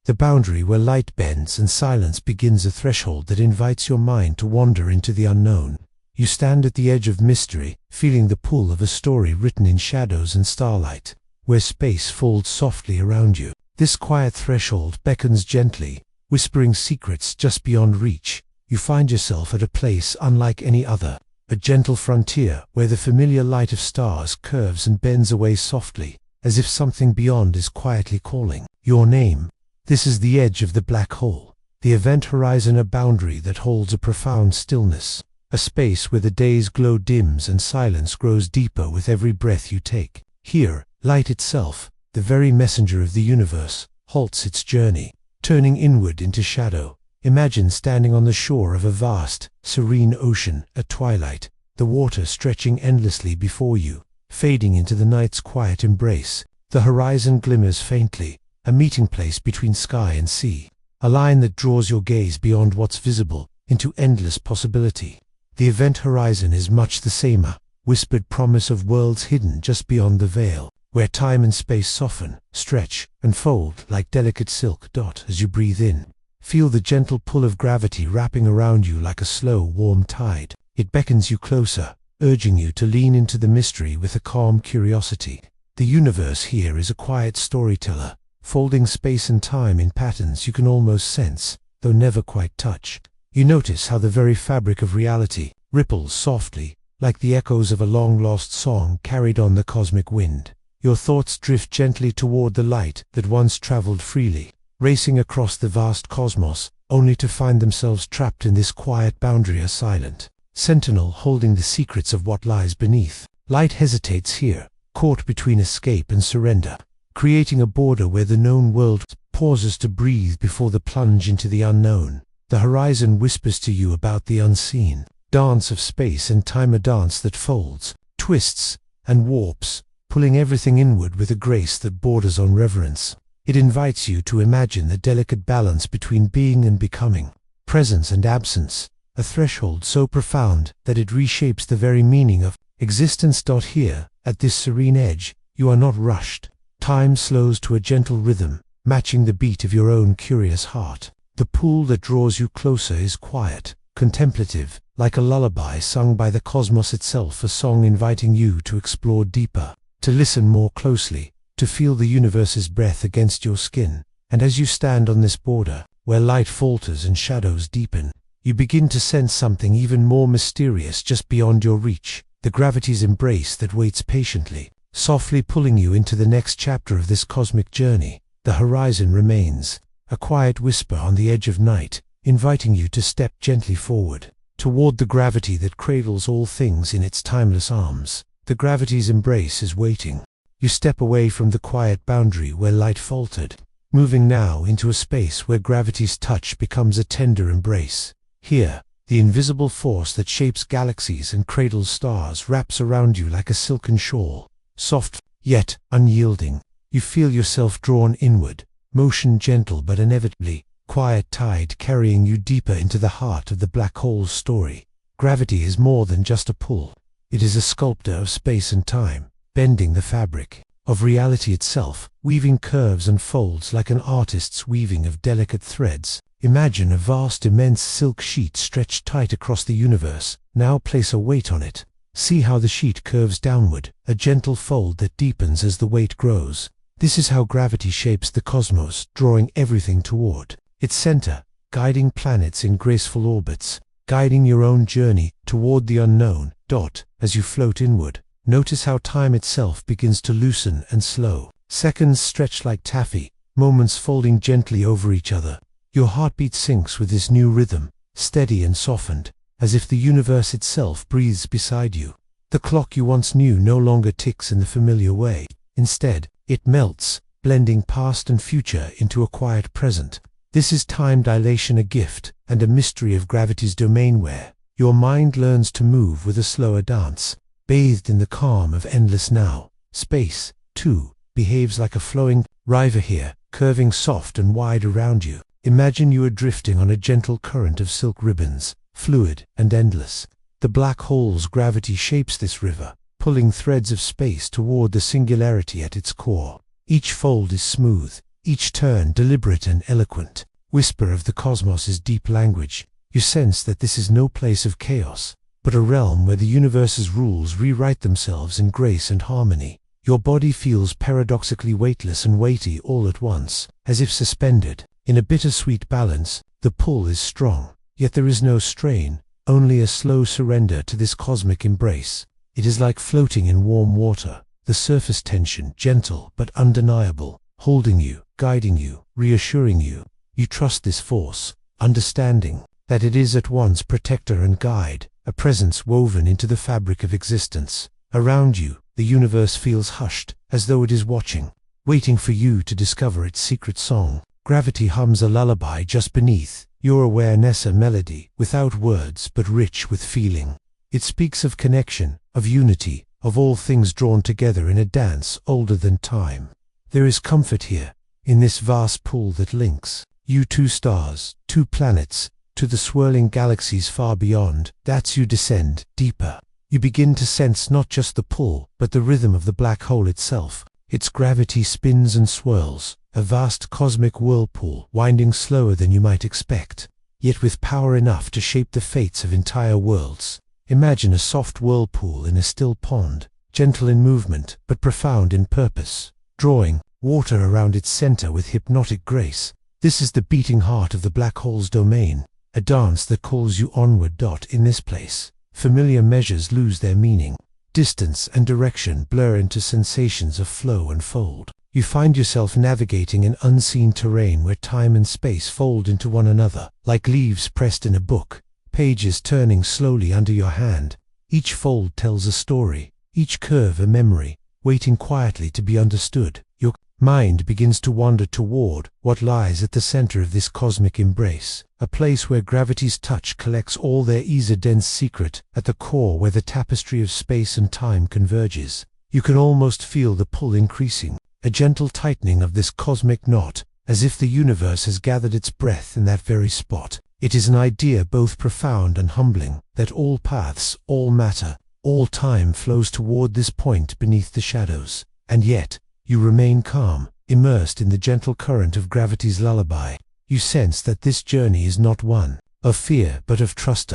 the boundary where light bends and silence begins, a threshold that invites your mind to wander into the unknown. You stand at the edge of mystery, feeling the pull of a story written in shadows and starlight, where space folds softly around you. This quiet threshold beckons gently, whispering secrets just beyond reach. You find yourself at a place unlike any other, a gentle frontier where the familiar light of stars curves and bends away softly, as if something beyond is quietly calling your name. This is the edge of the black hole, the event horizon, a boundary that holds a profound stillness, a space where the day's glow dims and silence grows deeper with every breath you take. Here, light itself, the very messenger of the universe, halts its journey, turning inward into shadow. Imagine standing on the shore of a vast, serene ocean at twilight, the water stretching endlessly before you, fading into the night's quiet embrace. The horizon glimmers faintly, a meeting place between sky and sea, a line that draws your gaze beyond what's visible into endless possibility. The event horizon is much the same, a whispered promise of worlds hidden just beyond the veil, where time and space soften, stretch, and fold like delicate silk. As you breathe in, feel the gentle pull of gravity wrapping around you like a slow, warm tide. It beckons you closer, urging you to lean into the mystery with a calm curiosity. The universe here is a quiet storyteller, folding space and time in patterns you can almost sense, though never quite touch. You notice how the very fabric of reality ripples softly, like the echoes of a long-lost song carried on the cosmic wind. Your thoughts drift gently toward the light that once traveled freely, racing across the vast cosmos, only to find themselves trapped in this quiet boundary, a silent sentinel holding the secrets of what lies beneath. Light hesitates here, caught between escape and surrender, creating a border where the known world pauses to breathe before the plunge into the unknown. The horizon whispers to you about the unseen dance of space and time, a dance that folds, twists, and warps, pulling everything inward with a grace that borders on reverence. It invites you to imagine the delicate balance between being and becoming, presence and absence, a threshold so profound that it reshapes the very meaning of existence. Here, at this serene edge, you are not rushed. Time slows to a gentle rhythm, matching the beat of your own curious heart. The pull that draws you closer is quiet, contemplative, like a lullaby sung by the cosmos itself, a song inviting you to explore deeper, to listen more closely, to feel the universe's breath against your skin. And as you stand on this border, where light falters and shadows deepen, you begin to sense something even more mysterious just beyond your reach, the gravity's embrace that waits patiently, softly pulling you into the next chapter of this cosmic journey. The horizon remains, a quiet whisper on the edge of night, inviting you to step gently forward, toward the gravity that cradles all things in its timeless arms. The gravity's embrace is waiting. You step away from the quiet boundary where light faltered, moving now into a space where gravity's touch becomes a tender embrace. Here, the invisible force that shapes galaxies and cradles stars wraps around you like a silken shawl, soft yet unyielding. You feel yourself drawn inward, motion gentle but inevitably, quiet tide carrying you deeper into the heart of the black hole's story. Gravity is more than just a pull. It is a sculptor of space and time, bending the fabric of reality itself, weaving curves and folds like an artist's weaving of delicate threads. Imagine a vast, immense silk sheet stretched tight across the universe. Now place a weight on it. See how the sheet curves downward, a gentle fold that deepens as the weight grows. This is how gravity shapes the cosmos, drawing everything toward its center, guiding planets in graceful orbits, guiding your own journey toward the unknown. As you float inward, notice how time itself begins to loosen and slow. Seconds stretch like taffy, moments folding gently over each other. Your heartbeat sinks with this new rhythm, steady and softened, as if the universe itself breathes beside you. The clock you once knew no longer ticks in the familiar way. Instead, it melts, blending past and future into a quiet present. This is time dilation, a gift and a mystery of gravity's domain where your mind learns to move with a slower dance, bathed in the calm of endless now. Space, too, behaves like a flowing river here, curving soft and wide around you. Imagine you are drifting on a gentle current of silk ribbons, fluid and endless. The black hole's gravity shapes this river, pulling threads of space toward the singularity at its core. Each fold is smooth, each turn deliberate and eloquent, whisper of the cosmos's deep language. You sense that this is no place of chaos, but a realm where the universe's rules rewrite themselves in grace and harmony. Your body feels paradoxically weightless and weighty all at once, as if suspended. In a bittersweet balance, the pull is strong, yet there is no strain, only a slow surrender to this cosmic embrace. It is like floating in warm water, the surface tension gentle but undeniable, holding you, guiding you, reassuring you. You trust this force, understanding that it is at once protector and guide, a presence woven into the fabric of existence. Around you, the universe feels hushed, as though it is watching, waiting for you to discover its secret song. Gravity hums a lullaby just beneath your awareness, a melody, without words but rich with feeling. It speaks of connection, of unity, of all things drawn together in a dance older than time. There is comfort here, in this vast pool that links you two stars, two planets, to the swirling galaxies far beyond. As you descend deeper, you begin to sense not just the pull, but the rhythm of the black hole itself. Its gravity spins and swirls, a vast cosmic whirlpool winding slower than you might expect, yet with power enough to shape the fates of entire worlds. Imagine a soft whirlpool in a still pond, gentle in movement but profound in purpose, drawing water around its center with hypnotic grace. This is the beating heart of the black hole's domain, a dance that calls you onward. In this place, familiar measures lose their meaning. Distance and direction blur into sensations of flow and fold. You find yourself navigating an unseen terrain where time and space fold into one another, like leaves pressed in a book, pages turning slowly under your hand. Each fold tells a story, each curve a memory, waiting quietly to be understood. Your mind begins to wander toward what lies at the center of this cosmic embrace, a place where gravity's touch collects all their dense secret, at the core where the tapestry of space and time converges. You can almost feel the pull increasing, a gentle tightening of this cosmic knot, as if the universe has gathered its breath in that very spot. It is an idea both profound and humbling, that all paths, all matter, all time flows toward this point beneath the shadows. And yet, you remain calm, immersed in the gentle current of gravity's lullaby. You sense that this journey is not one of fear but of trust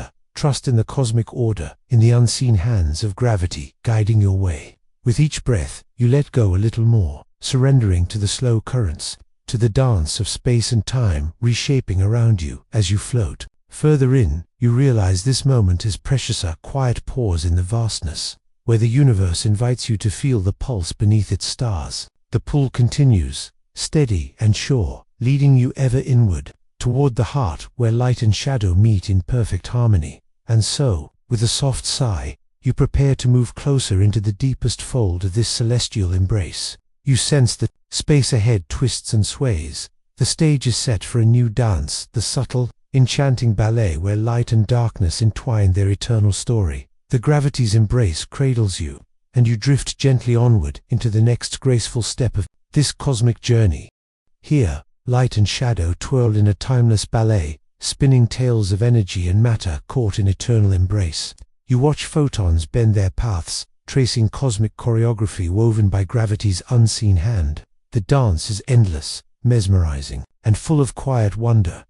in the cosmic order, in the unseen hands of gravity guiding your way. With each breath, you let go a little more, surrendering to the slow currents, to the dance of space and time reshaping around you. As you float further in, you realize this moment is precious, a quiet pause in the vastness, where the universe invites you to feel the pulse beneath its stars. The pull continues, steady and sure, leading you ever inward, toward the heart where light and shadow meet in perfect harmony. And so, with a soft sigh, you prepare to move closer into the deepest fold of this celestial embrace. You sense that space ahead twists and sways. The stage is set for a new dance, the subtle, enchanting ballet where light and darkness entwine their eternal story. The gravity's embrace cradles you, and you drift gently onward into the next graceful step of this cosmic journey. Here, light and shadow twirl in a timeless ballet, spinning tales of energy and matter caught in eternal embrace. You watch photons bend their paths, tracing cosmic choreography woven by gravity's unseen hand. The dance is endless, mesmerizing, and full of quiet wonder.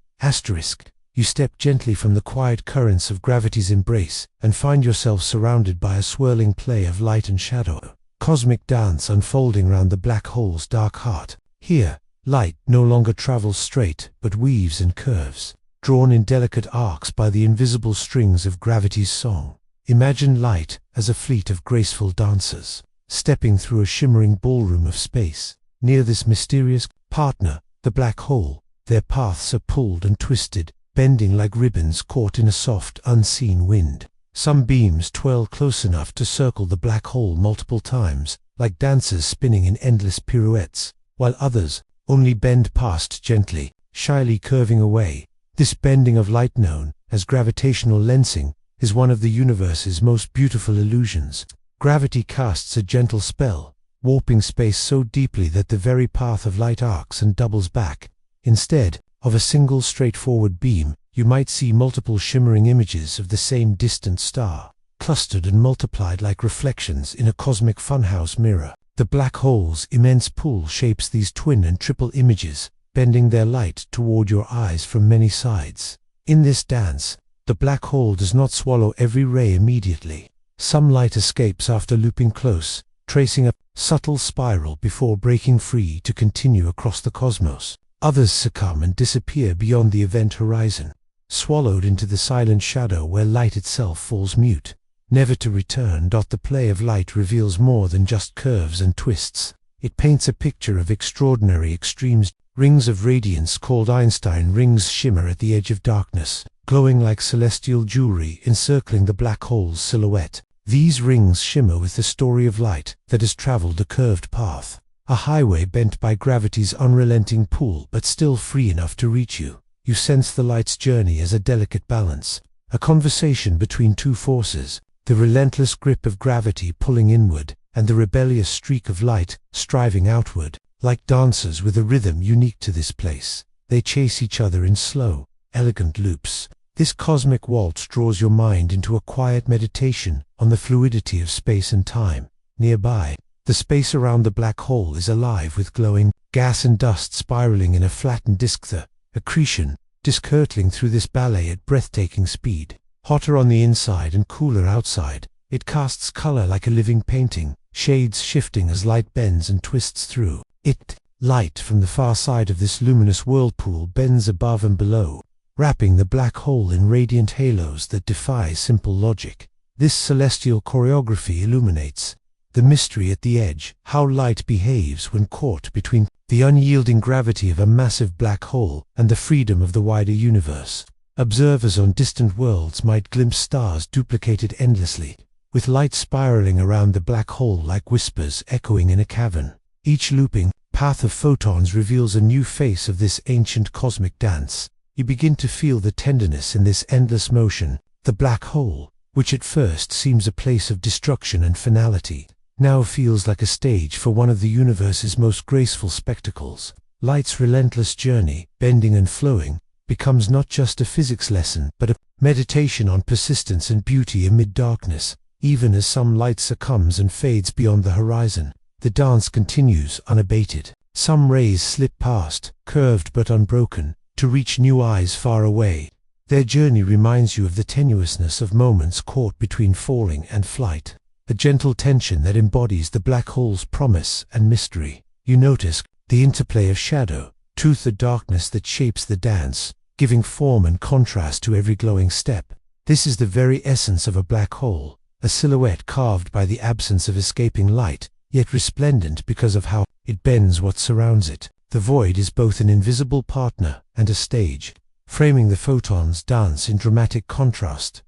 You step gently from the quiet currents of gravity's embrace and find yourself surrounded by a swirling play of light and shadow. Cosmic dance unfolding round the black hole's dark heart. Here, light no longer travels straight, but weaves and curves, drawn in delicate arcs by the invisible strings of gravity's song. Imagine light as a fleet of graceful dancers, stepping through a shimmering ballroom of space. Near this mysterious partner, the black hole, their paths are pulled and twisted, bending like ribbons caught in a soft, unseen wind. Some beams twirl close enough to circle the black hole multiple times, like dancers spinning in endless pirouettes, while others only bend past gently, shyly curving away. This bending of light, known as gravitational lensing, is one of the universe's most beautiful illusions. Gravity casts a gentle spell, warping space so deeply that the very path of light arcs and doubles back. Instead of a single straightforward beam, you might see multiple shimmering images of the same distant star, clustered and multiplied like reflections in a cosmic funhouse mirror. The black hole's immense pool shapes these twin and triple images, bending their light toward your eyes from many sides. In this dance, the black hole does not swallow every ray immediately. Some light escapes after looping close, tracing a subtle spiral before breaking free to continue across the cosmos. Others succumb and disappear beyond the event horizon, swallowed into the silent shadow where light itself falls mute, never to return. The play of light reveals more than just curves and twists. It paints a picture of extraordinary extremes. Rings of radiance called Einstein rings shimmer at the edge of darkness, glowing like celestial jewelry encircling the black hole's silhouette. These rings shimmer with the story of light that has traveled a curved path, a highway bent by gravity's unrelenting pull but still free enough to reach you. You sense the light's journey as a delicate balance, a conversation between two forces, the relentless grip of gravity pulling inward, and the rebellious streak of light striving outward. Like dancers with a rhythm unique to this place, they chase each other in slow, elegant loops. This cosmic waltz draws your mind into a quiet meditation on the fluidity of space and time. Nearby, the space around the black hole is alive with glowing gas and dust spiraling in a flattened disk, the accretion disk hurtling through this ballet at breathtaking speed. Hotter on the inside and cooler outside, it casts color like a living painting, shades shifting as light bends and twists through it. Light from the far side of this luminous whirlpool bends above and below, wrapping the black hole in radiant halos that defy simple logic. This celestial choreography illuminates the mystery at the edge, how light behaves when caught between the unyielding gravity of a massive black hole and the freedom of the wider universe. Observers on distant worlds might glimpse stars duplicated endlessly, with light spiraling around the black hole like whispers echoing in a cavern. Each looping path of photons reveals a new face of this ancient cosmic dance. You begin to feel the tenderness in this endless motion. The black hole, which at first seems a place of destruction and finality, now feels like a stage for one of the universe's most graceful spectacles. Light's relentless journey, bending and flowing, becomes not just a physics lesson but a meditation on persistence and beauty amid darkness. Even as some light succumbs and fades beyond the horizon, the dance continues unabated. Some rays slip past, curved but unbroken, to reach new eyes far away. Their journey reminds you of the tenuousness of moments caught between falling and flight, a gentle tension that embodies the black hole's promise and mystery. You notice the interplay of shadow, truth and darkness that shapes the dance, giving form and contrast to every glowing step. This is the very essence of a black hole, a silhouette carved by the absence of escaping light, yet resplendent because of how it bends what surrounds it. The void is both an invisible partner and a stage, framing the photons' dance in dramatic contrast.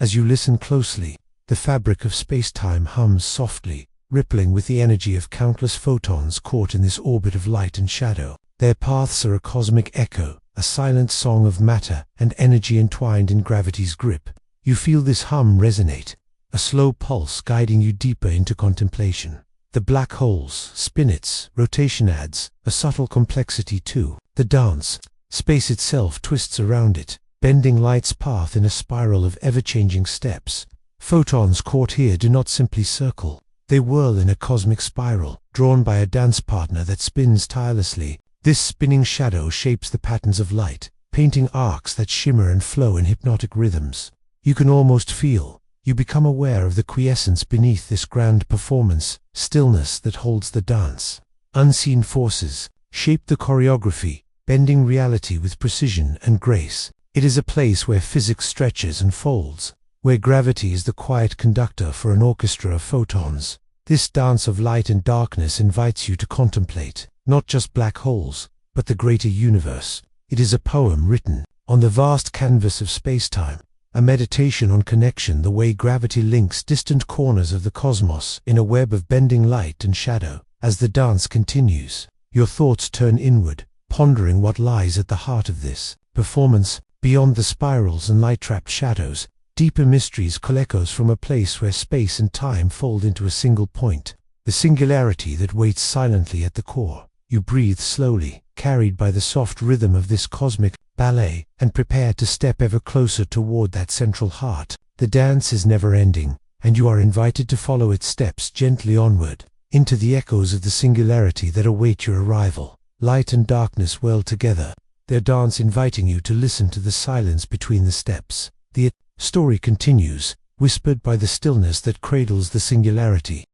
As you listen closely, the fabric of space-time hums softly, rippling with the energy of countless photons caught in this orbit of light and shadow. Their paths are a cosmic echo, a silent song of matter and energy entwined in gravity's grip. You feel this hum resonate, a slow pulse guiding you deeper into contemplation. The black hole's spinets, rotation adds a subtle complexity to the dance. Space itself twists around it, bending light's path in a spiral of ever-changing steps. Photons caught here do not simply circle, they whirl in a cosmic spiral, drawn by a dance partner that spins tirelessly. This spinning shadow shapes the patterns of light, painting arcs that shimmer and flow in hypnotic rhythms. You can almost feel, you become aware of the quiescence beneath this grand performance, stillness that holds the dance. Unseen forces shape the choreography, bending reality with precision and grace. It is a place where physics stretches and folds, where gravity is the quiet conductor for an orchestra of photons. This dance of light and darkness invites you to contemplate, not just black holes, but the greater universe. It is a poem written on the vast canvas of space-time, a meditation on connection, the way gravity links distant corners of the cosmos in a web of bending light and shadow. As the dance continues, your thoughts turn inward, pondering what lies at the heart of this performance. Beyond the spirals and light-trapped shadows, deeper mysteries call echoes from a place where space and time fold into a single point, the singularity that waits silently at the core. You breathe slowly, carried by the soft rhythm of this cosmic ballet, and prepare to step ever closer toward that central heart. The dance is never ending, and you are invited to follow its steps gently onward, into the echoes of the singularity that await your arrival. Light and darkness weld together, their dance inviting you to listen to the silence between the steps. The story continues, whispered by the stillness that cradles the singularity.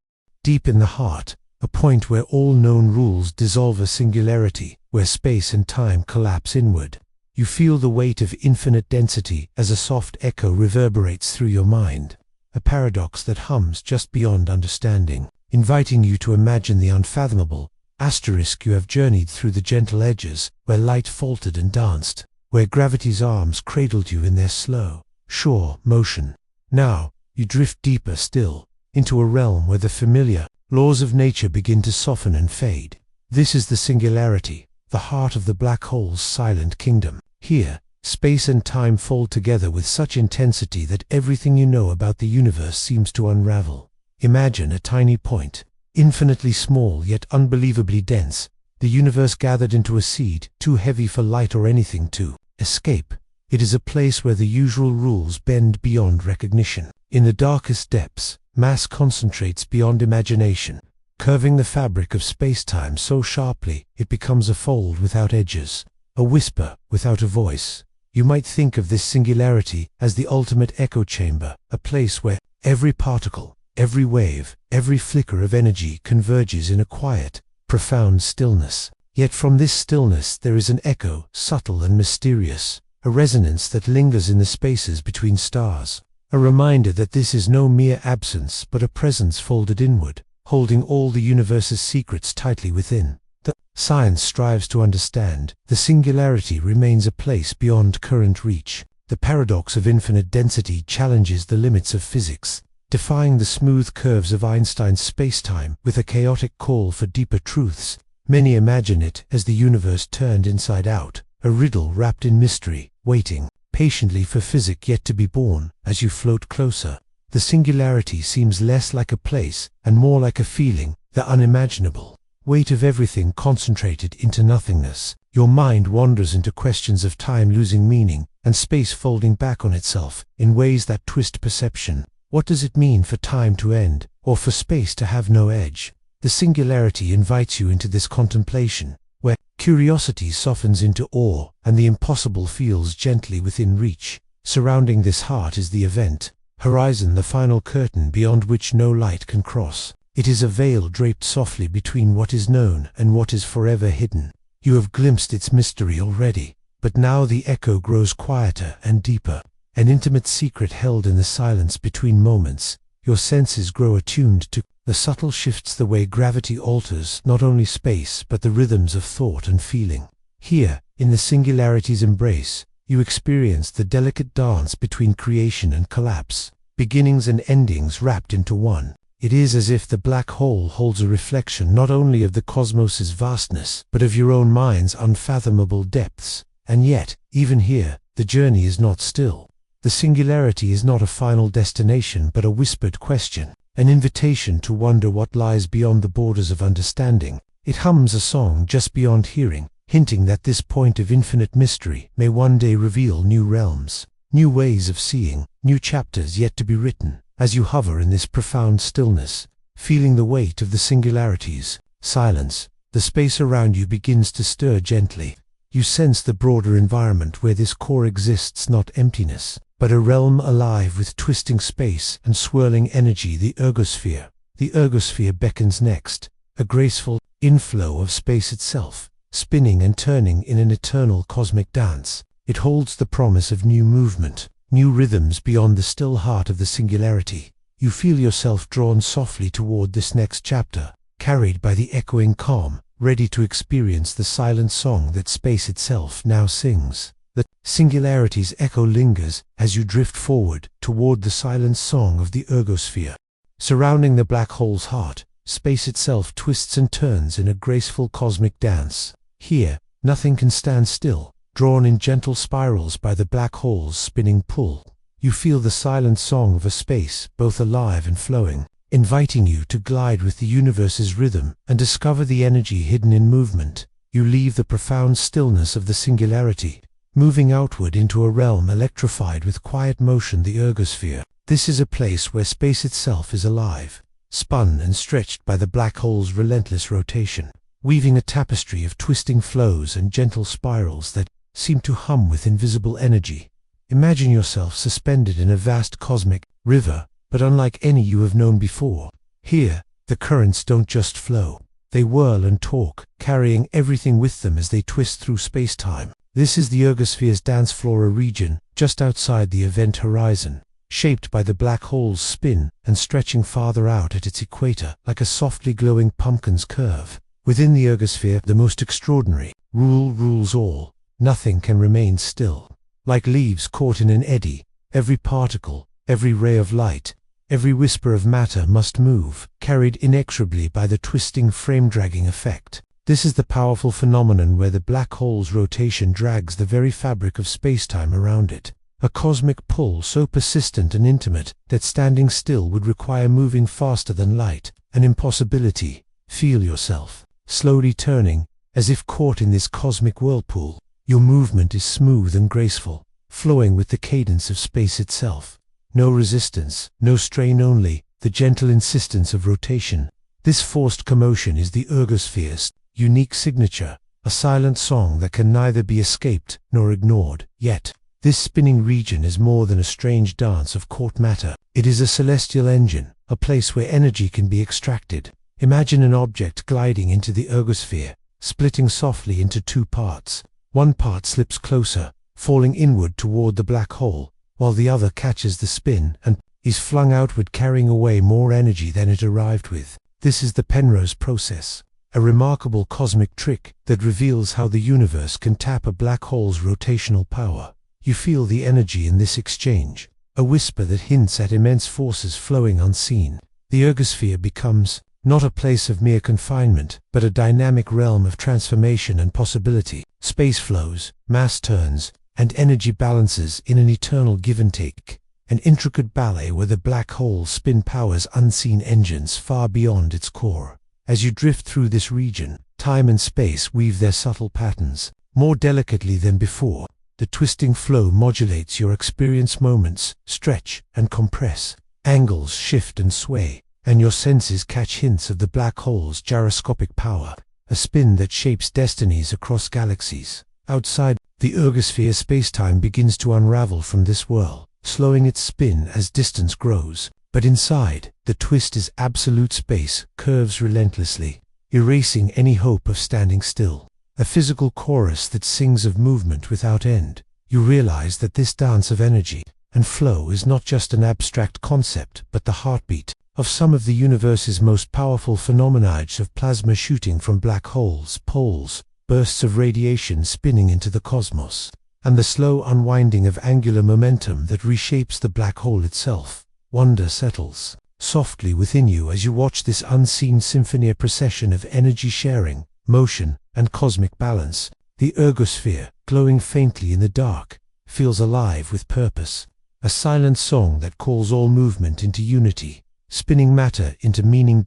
Deep in the heart, a point where all known rules dissolve, a singularity, where space and time collapse inward. You feel the weight of infinite density as a soft echo reverberates through your mind, a paradox that hums just beyond understanding, inviting you to imagine the unfathomable. You have journeyed through the gentle edges, where light faltered and danced, where gravity's arms cradled you in their slow, sure motion. Now, you drift deeper still, into a realm where the familiar laws of nature begin to soften and fade. This is the singularity, the heart of the black hole's silent kingdom. Here, space and time fold together with such intensity that everything you know about the universe seems to unravel. Imagine a tiny point, infinitely small yet unbelievably dense, the universe gathered into a seed, too heavy for light or anything to escape. It is a place where the usual rules bend beyond recognition. In the darkest depths, mass concentrates beyond imagination, curving the fabric of space-time so sharply it becomes a fold without edges, a whisper without a voice. You might think of this singularity as the ultimate echo chamber, a place where every particle, every wave, every flicker of energy converges in a quiet, profound stillness. Yet from this stillness there is an echo, subtle and mysterious, a resonance that lingers in the spaces between stars, a reminder that this is no mere absence but a presence folded inward, holding all the universe's secrets tightly within. The science strives to understand, the singularity remains a place beyond current reach. The paradox of infinite density challenges the limits of physics, defying the smooth curves of Einstein's spacetime with a chaotic call for deeper truths. Many imagine it as the universe turned inside out, a riddle wrapped in mystery, waiting patiently for physics yet to be born. As you float closer, the singularity seems less like a place and more like a feeling, the unimaginable weight of everything concentrated into nothingness. Your mind wanders into questions of time losing meaning and space folding back on itself in ways that twist perception. What does it mean for time to end, or for space to have no edge? The singularity invites you into this contemplation, where curiosity softens into awe and the impossible feels gently within reach. Surrounding this heart is the event horizon, the final curtain beyond which no light can cross. It is a veil draped softly between what is known and what is forever hidden. You have glimpsed its mystery already, but now the echo grows quieter and deeper, an intimate secret held in the silence between moments. Your senses grow attuned to the subtle shifts, the way gravity alters not only space but the rhythms of thought and feeling. Here, in the singularity's embrace, you experience the delicate dance between creation and collapse, beginnings and endings wrapped into one. It is as if the black hole holds a reflection not only of the cosmos's vastness, but of your own mind's unfathomable depths. And yet, even here, the journey is not still. The singularity is not a final destination but a whispered question, an invitation to wonder what lies beyond the borders of understanding. It hums a song just beyond hearing, hinting that this point of infinite mystery may one day reveal new realms, new ways of seeing, new chapters yet to be written. As you hover in this profound stillness, feeling the weight of the singularity's silence, the space around you begins to stir gently. You sense the broader environment where this core exists, not emptiness, but a realm alive with twisting space and swirling energy, the ergosphere. The ergosphere beckons next, a graceful inflow of space itself, spinning and turning in an eternal cosmic dance. It holds the promise of new movement, new rhythms beyond the still heart of the singularity. You feel yourself drawn softly toward this next chapter, carried by the echoing calm, ready to experience the silent song that space itself now sings. The singularity's echo lingers as you drift forward toward the silent song of the ergosphere. Surrounding the black hole's heart, space itself twists and turns in a graceful cosmic dance. Here, nothing can stand still. Drawn in gentle spirals by the black hole's spinning pull, you feel the silent song of a space, both alive and flowing, inviting you to glide with the universe's rhythm and discover the energy hidden in movement. You leave the profound stillness of the singularity, moving outward into a realm electrified with quiet motion, the ergosphere. This is a place where space itself is alive, spun and stretched by the black hole's relentless rotation, weaving a tapestry of twisting flows and gentle spirals that seem to hum with invisible energy. Imagine yourself suspended in a vast cosmic river, but unlike any you have known before. Here, the currents don't just flow. They whirl and talk, carrying everything with them as they twist through space-time. This is the ergosphere's dance floor, a region just outside the event horizon, shaped by the black hole's spin and stretching farther out at its equator like a softly glowing pumpkin's curve. Within the ergosphere, the most extraordinary rule rules all. Nothing can remain still. Like leaves caught in an eddy, every particle, every ray of light, every whisper of matter must move, carried inexorably by the twisting frame-dragging effect. This is the powerful phenomenon where the black hole's rotation drags the very fabric of space-time around it. A cosmic pull so persistent and intimate that standing still would require moving faster than light, an impossibility. Feel yourself slowly turning, as if caught in this cosmic whirlpool. Your movement is smooth and graceful, flowing with the cadence of space itself. No resistance, no strain, only the gentle insistence of rotation. This forced commotion is the ergosphere's unique signature, a silent song that can neither be escaped nor ignored. Yet, this spinning region is more than a strange dance of caught matter. It is a celestial engine, a place where energy can be extracted. Imagine an object gliding into the ergosphere, splitting softly into two parts. One part slips closer, falling inward toward the black hole, while the other catches the spin and is flung outward, carrying away more energy than it arrived with. This is the Penrose process, a remarkable cosmic trick that reveals how the universe can tap a black hole's rotational power. You feel the energy in this exchange, a whisper that hints at immense forces flowing unseen. The ergosphere becomes not a place of mere confinement, but a dynamic realm of transformation and possibility. Space flows, mass turns, and energy balances in an eternal give and take, an intricate ballet where the black hole spin powers unseen engines far beyond its core. As you drift through this region, time and space weave their subtle patterns, more delicately than before. The twisting flow modulates your experience, moments stretch and compress, angles shift and sway, and your senses catch hints of the black hole's gyroscopic power, a spin that shapes destinies across galaxies. Outside the ergosphere, space-time begins to unravel from this whirl, slowing its spin as distance grows. But inside, the twist is absolute. Space curves relentlessly, erasing any hope of standing still. A physical chorus that sings of movement without end. You realize that this dance of energy and flow is not just an abstract concept, but the heartbeat of some of the universe's most powerful phenomena, of plasma shooting from black holes, poles, bursts of radiation spinning into the cosmos, and the slow unwinding of angular momentum that reshapes the black hole itself. Wonder settles softly within you as you watch this unseen symphony, a procession of energy sharing, motion, and cosmic balance. The ergosphere, glowing faintly in the dark, feels alive with purpose, a silent song that calls all movement into unity, spinning matter into meaning.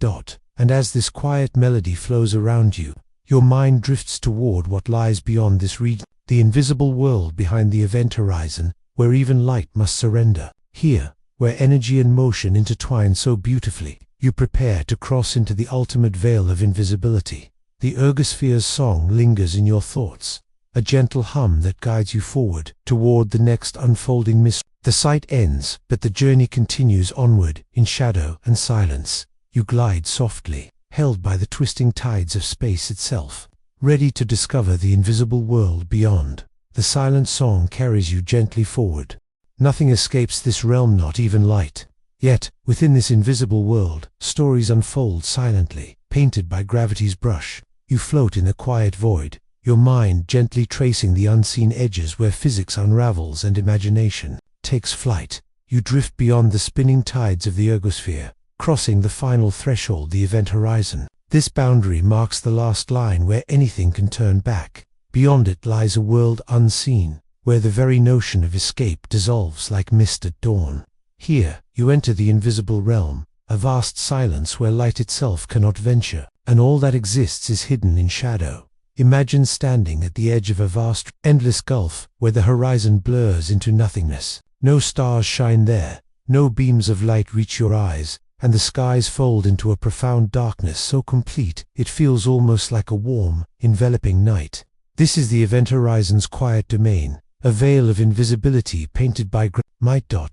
And as this quiet melody flows around you, your mind drifts toward what lies beyond this region, the invisible world behind the event horizon, where even light must surrender. Here, where energy and motion intertwine so beautifully, you prepare to cross into the ultimate veil of invisibility. The ergosphere's song lingers in your thoughts, a gentle hum that guides you forward toward the next unfolding mystery. The sight ends, but the journey continues onward, in shadow and silence. You glide softly, held by the twisting tides of space itself, ready to discover the invisible world beyond. The silent song carries you gently forward. Nothing escapes this realm, not even light. Yet, within this invisible world, stories unfold silently, painted by gravity's brush. You float in the quiet void, your mind gently tracing the unseen edges where physics unravels and imagination takes flight. You drift beyond the spinning tides of the ergosphere, crossing the final threshold, the event horizon. This boundary marks the last line where anything can turn back. Beyond it lies a world unseen, where the very notion of escape dissolves like mist at dawn. Here, you enter the invisible realm, a vast silence where light itself cannot venture, and all that exists is hidden in shadow. Imagine standing at the edge of a vast, endless gulf, where the horizon blurs into nothingness. No stars shine there, no beams of light reach your eyes, and the skies fold into a profound darkness so complete it feels almost like a warm, enveloping night. This is the event horizon's quiet domain, a veil of invisibility painted by gravity.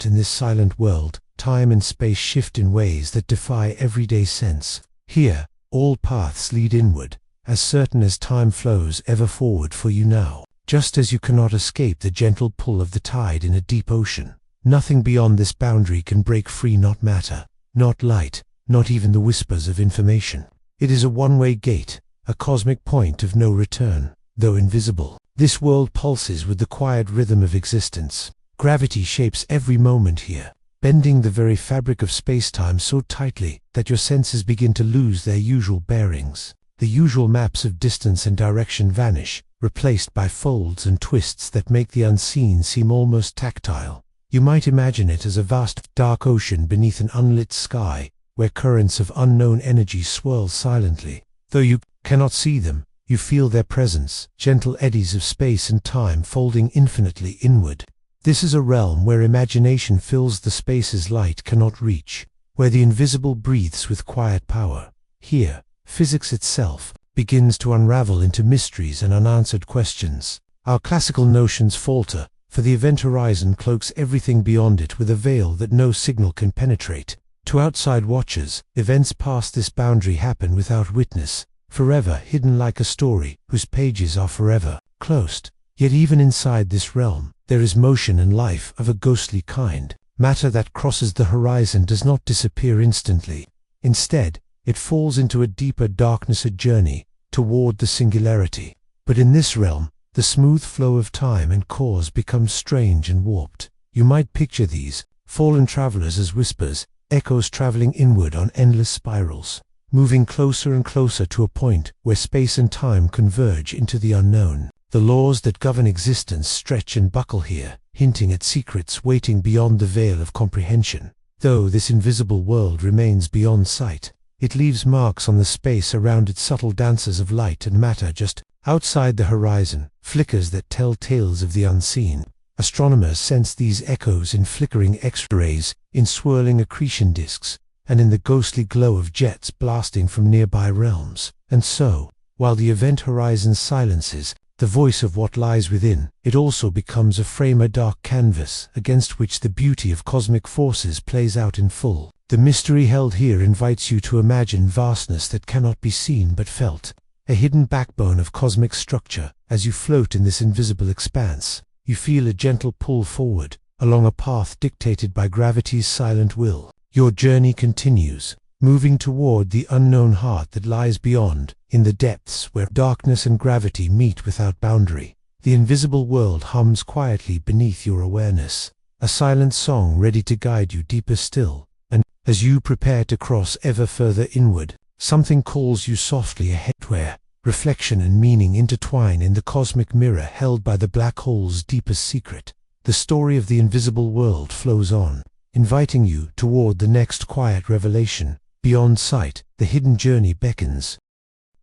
In this silent world, time and space shift in ways that defy everyday sense. Here, all paths lead inward, as certain as time flows ever forward for you now. Just as you cannot escape the gentle pull of the tide in a deep ocean, nothing beyond this boundary can break free, not matter, not light, not even the whispers of information. It is a one-way gate, a cosmic point of no return. Though invisible, this world pulses with the quiet rhythm of existence. Gravity shapes every moment here, bending the very fabric of space-time so tightly that your senses begin to lose their usual bearings. The usual maps of distance and direction vanish, replaced by folds and twists that make the unseen seem almost tactile. You might imagine it as a vast, dark ocean beneath an unlit sky, where currents of unknown energy swirl silently. Though you cannot see them, you feel their presence, gentle eddies of space and time folding infinitely inward. This is a realm where imagination fills the spaces light cannot reach, where the invisible breathes with quiet power. Here, physics itself begins to unravel into mysteries and unanswered questions. Our classical notions falter, for the event horizon cloaks everything beyond it with a veil that no signal can penetrate. To outside watchers, events past this boundary happen without witness, forever hidden like a story whose pages are forever closed. Yet even inside this realm, there is motion and life of a ghostly kind. Matter that crosses the horizon does not disappear instantly. Instead, it falls into a deeper darkness, a journey toward the singularity. But in this realm, the smooth flow of time and cause becomes strange and warped. You might picture these fallen travelers as whispers, echoes traveling inward on endless spirals, moving closer and closer to a point where space and time converge into the unknown. The laws that govern existence stretch and buckle here, hinting at secrets waiting beyond the veil of comprehension. Though this invisible world remains beyond sight, it leaves marks on the space around it, subtle dances of light and matter just outside the horizon, flickers that tell tales of the unseen. Astronomers sense these echoes in flickering X-rays, in swirling accretion disks, and in the ghostly glow of jets blasting from nearby realms. And so, while the event horizon silences the voice of what lies within, it also becomes a frame, a dark canvas against which the beauty of cosmic forces plays out in full. The mystery held here invites you to imagine vastness that cannot be seen but felt, a hidden backbone of cosmic structure. As you float in this invisible expanse, you feel a gentle pull forward, along a path dictated by gravity's silent will. Your journey continues, moving toward the unknown heart that lies beyond, in the depths where darkness and gravity meet without boundary. The invisible world hums quietly beneath your awareness, a silent song ready to guide you deeper still. And as you prepare to cross ever further inward, something calls you softly ahead, where reflection and meaning intertwine in the cosmic mirror held by the black hole's deepest secret. The story of the invisible world flows on, inviting you toward the next quiet revelation. Beyond sight, the hidden journey beckons.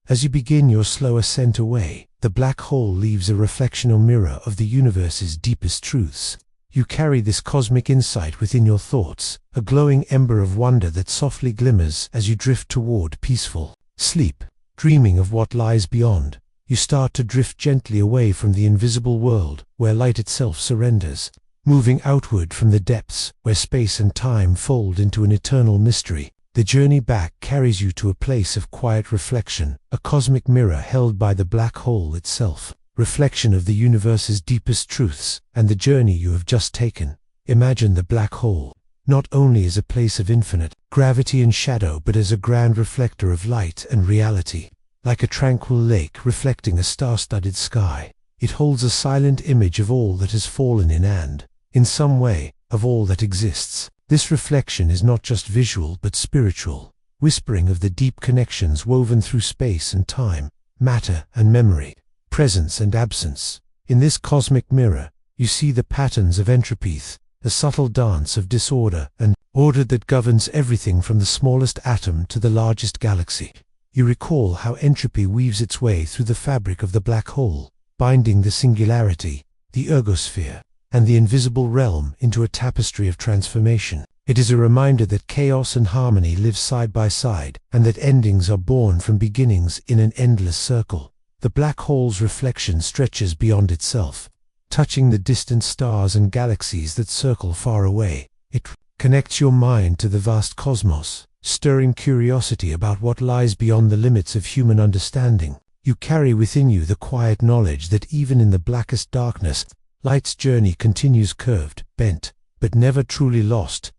As you begin your slow ascent away, the black hole leaves a reflection or mirror of the universe's deepest truths. You carry this cosmic insight within your thoughts, a glowing ember of wonder that softly glimmers as you drift toward peaceful sleep. Dreaming of what lies beyond, you start to drift gently away from the invisible world where light itself surrenders, moving outward from the depths where space and time fold into an eternal mystery. The journey back carries you to a place of quiet reflection, a cosmic mirror held by the black hole itself, reflection of the universe's deepest truths and the journey you have just taken. Imagine the black hole, not only as a place of infinite gravity and shadow, but as a grand reflector of light and reality. Like a tranquil lake reflecting a star-studded sky, it holds a silent image of all that has fallen in and, in some way, of all that exists. This reflection is not just visual but spiritual, whispering of the deep connections woven through space and time, matter and memory, presence and absence. In this cosmic mirror, you see the patterns of entropy, a subtle dance of disorder and order that governs everything from the smallest atom to the largest galaxy. You recall how entropy weaves its way through the fabric of the black hole, binding the singularity, the ergosphere, and the invisible realm into a tapestry of transformation. It is a reminder that chaos and harmony live side by side, and that endings are born from beginnings in an endless circle. The black hole's reflection stretches beyond itself, touching the distant stars and galaxies that circle far away. It connects your mind to the vast cosmos, stirring curiosity about what lies beyond the limits of human understanding. You carry within you the quiet knowledge that even in the blackest darkness, light's journey continues curved, bent, but never truly lost.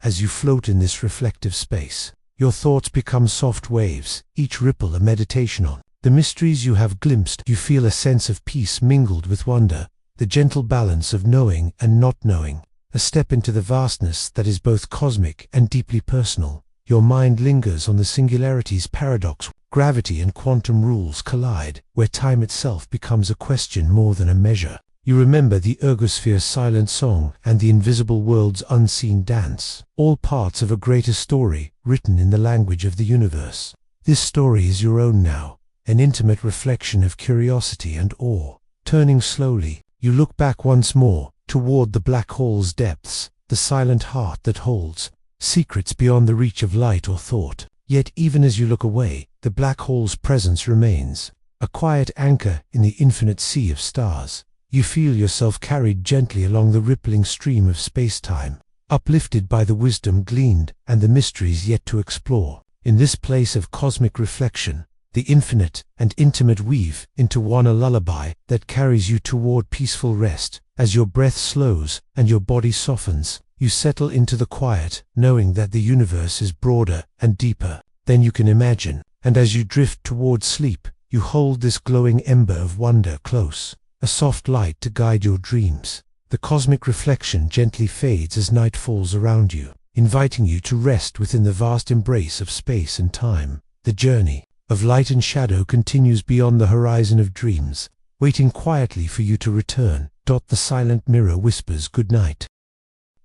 As you float in this reflective space, your thoughts become soft waves, each ripple a meditation on the mysteries you have glimpsed. You feel a sense of peace mingled with wonder, the gentle balance of knowing and not knowing, a step into the vastness that is both cosmic and deeply personal. Your mind lingers on the singularities paradox. Gravity and quantum rules collide, where time itself becomes a question more than a measure. You remember the ergosphere's silent song and the invisible world's unseen dance, all parts of a greater story written in the language of the universe. This story is your own now, an intimate reflection of curiosity and awe. Turning slowly, you look back once more, toward the black hole's depths, the silent heart that holds secrets beyond the reach of light or thought. Yet even as you look away, the black hole's presence remains, a quiet anchor in the infinite sea of stars. You feel yourself carried gently along the rippling stream of space-time, uplifted by the wisdom gleaned and the mysteries yet to explore. In this place of cosmic reflection, the infinite and intimate weave into one a lullaby that carries you toward peaceful rest. As your breath slows and your body softens, you settle into the quiet, knowing that the universe is broader and deeper than you can imagine. And as you drift toward sleep, you hold this glowing ember of wonder close, a soft light to guide your dreams. The cosmic reflection gently fades as night falls around you, inviting you to rest within the vast embrace of space and time. The journey of light and shadow continues beyond the horizon of dreams, waiting quietly for you to return. The silent mirror whispers goodnight.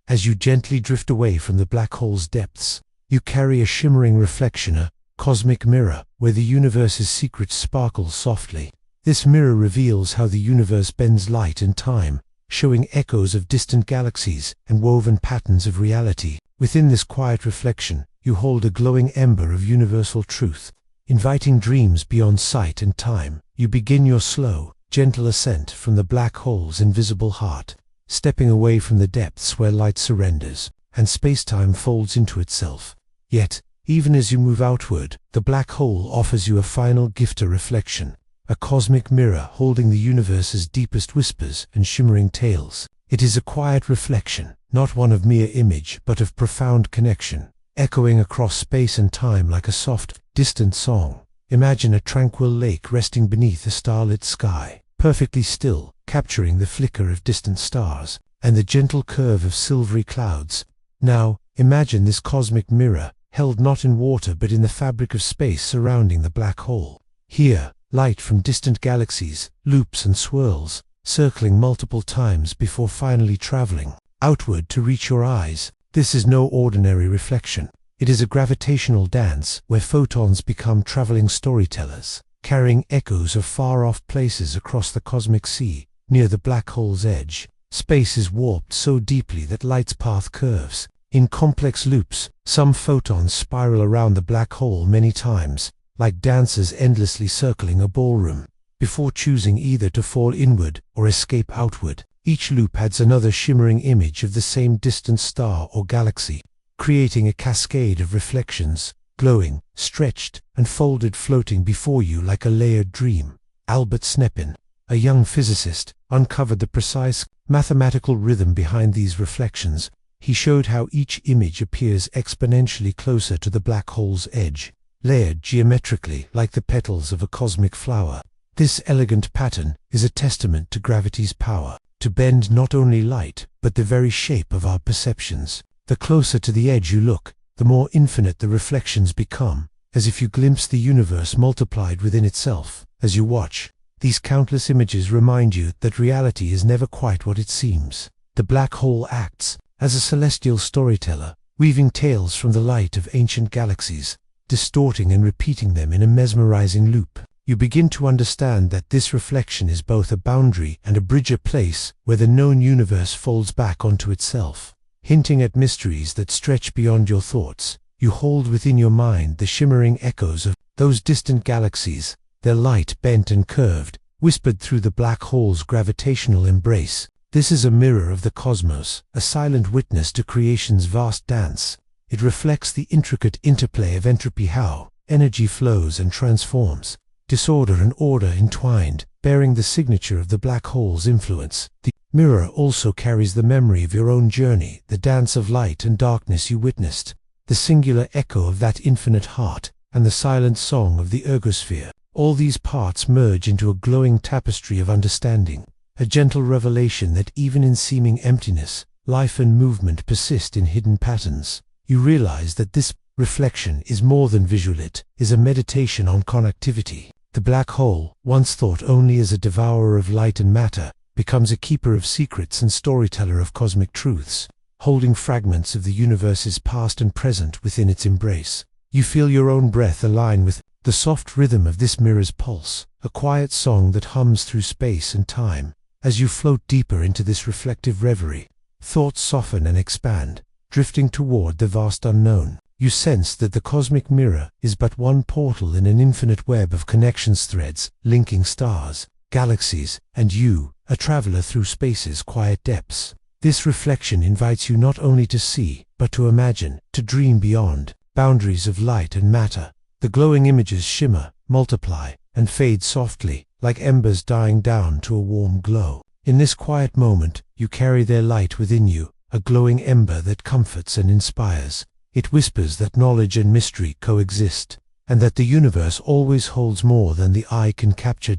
As you gently drift away from the black hole's depths, you carry a shimmering reflection, a cosmic mirror, where the universe's secrets sparkle softly. This mirror reveals how the universe bends light and time, showing echoes of distant galaxies and woven patterns of reality. Within this quiet reflection, you hold a glowing ember of universal truth, inviting dreams beyond sight and time. You begin your slow, gentle ascent from the black hole's invisible heart, stepping away from the depths where light surrenders and space-time folds into itself. Yet, even as you move outward, the black hole offers you a final gift, a reflection, a cosmic mirror holding the universe's deepest whispers and shimmering tales. It is a quiet reflection, not one of mere image, but of profound connection, echoing across space and time like a soft, distant song. Imagine a tranquil lake resting beneath a starlit sky, perfectly still, capturing the flicker of distant stars and the gentle curve of silvery clouds. Now, imagine this cosmic mirror, held not in water but in the fabric of space surrounding the black hole. Here, light from distant galaxies loops and swirls, circling multiple times before finally traveling outward to reach your eyes. This is no ordinary reflection. It is a gravitational dance where photons become traveling storytellers, carrying echoes of far-off places across the cosmic sea. Near the black hole's edge, space is warped so deeply that light's path curves in complex loops. Some photons spiral around the black hole many times, like dancers endlessly circling a ballroom, before choosing either to fall inward or escape outward. Each loop adds another shimmering image of the same distant star or galaxy, creating a cascade of reflections, glowing, stretched, and folded, floating before you like a layered dream. Albert Snepin, a young physicist, uncovered the precise mathematical rhythm behind these reflections. He showed how each image appears exponentially closer to the black hole's edge, layered geometrically like the petals of a cosmic flower. This elegant pattern is a testament to gravity's power to bend not only light, but the very shape of our perceptions. The closer to the edge you look, the more infinite the reflections become, as if you glimpse the universe multiplied within itself. As you watch, these countless images remind you that reality is never quite what it seems. The black hole acts as a celestial storyteller, weaving tales from the light of ancient galaxies, distorting and repeating them in a mesmerizing loop. You begin to understand that this reflection is both a boundary and a bridge, a place where the known universe folds back onto itself. hinting at mysteries that stretch beyond your thoughts. You hold within your mind the shimmering echoes of those distant galaxies, their light bent and curved, whispered through the black hole's gravitational embrace. This is a mirror of the cosmos, a silent witness to creation's vast dance. It reflects the intricate interplay of entropy, how energy flows and transforms, disorder and order entwined, bearing the signature of the black hole's influence. The mirror also carries the memory of your own journey, the dance of light and darkness you witnessed, the singular echo of that infinite heart, and the silent song of the ergosphere. All these parts merge into a glowing tapestry of understanding, a gentle revelation that even in seeming emptiness, life and movement persist in hidden patterns. You realize that this reflection is more than visual, it is a meditation on connectivity. The black hole, once thought only as a devourer of light and matter, becomes a keeper of secrets and storyteller of cosmic truths, holding fragments of the universe's past and present within its embrace. You feel your own breath align with the soft rhythm of this mirror's pulse, a quiet song that hums through space and time. As you float deeper into this reflective reverie, thoughts soften and expand, drifting toward the vast unknown. You sense that the cosmic mirror is but one portal in an infinite web of connections, threads linking stars, galaxies, and you, a traveler through space's quiet depths. This reflection invites you not only to see, but to imagine, to dream beyond boundaries of light and matter. The glowing images shimmer, multiply, and fade softly, like embers dying down to a warm glow. In this quiet moment, you carry their light within you, a glowing ember that comforts and inspires. It whispers that knowledge and mystery coexist, and that the universe always holds more than the eye can capture.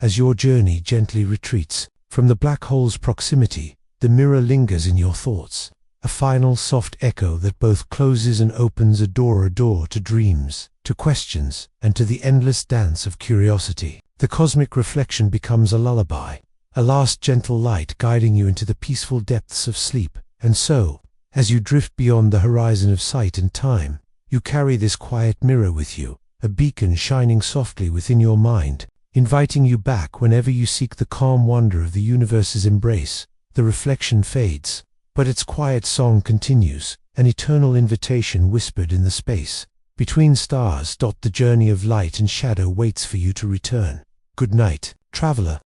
As your journey gently retreats from the black hole's proximity, the mirror lingers in your thoughts, a final soft echo that both closes and opens a door to dreams, to questions, and to the endless dance of curiosity. The cosmic reflection becomes a lullaby, a last gentle light guiding you into the peaceful depths of sleep. And so, as you drift beyond the horizon of sight and time, you carry this quiet mirror with you, a beacon shining softly within your mind, inviting you back whenever you seek the calm wonder of the universe's embrace. The reflection fades, but its quiet song continues, an eternal invitation whispered in the space between stars. The journey of light and shadow waits for you to return. Good night, traveler.